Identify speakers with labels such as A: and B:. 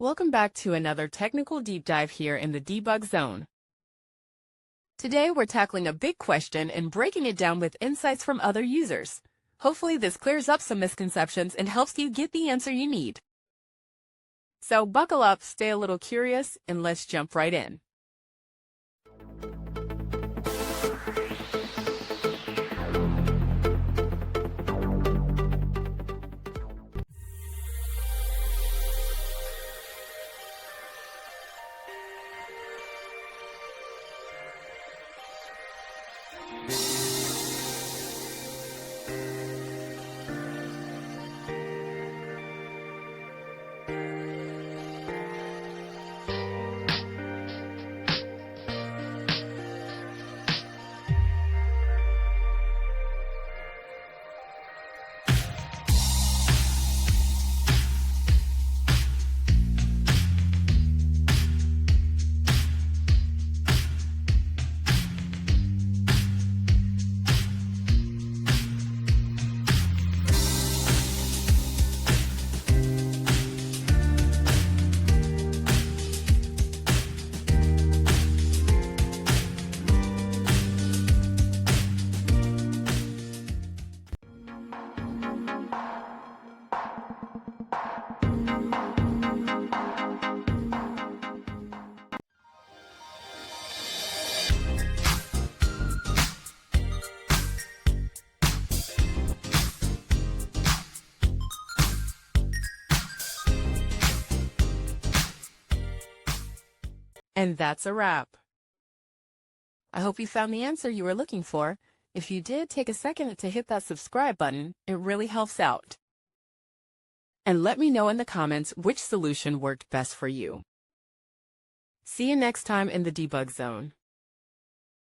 A: Welcome back to another technical deep dive here in the Debug Zone. Today we're tackling a big question and breaking it down with insights from other users. Hopefully this clears up some misconceptions and helps you get the answer you need. So buckle up, stay a little curious, and let's jump right in. And that's a wrap. I hope you found the answer you were looking for. If you did, take a second to hit that subscribe button. It really helps out. And let me know in the comments which solution worked best for you. See you next time in the Debug Zone.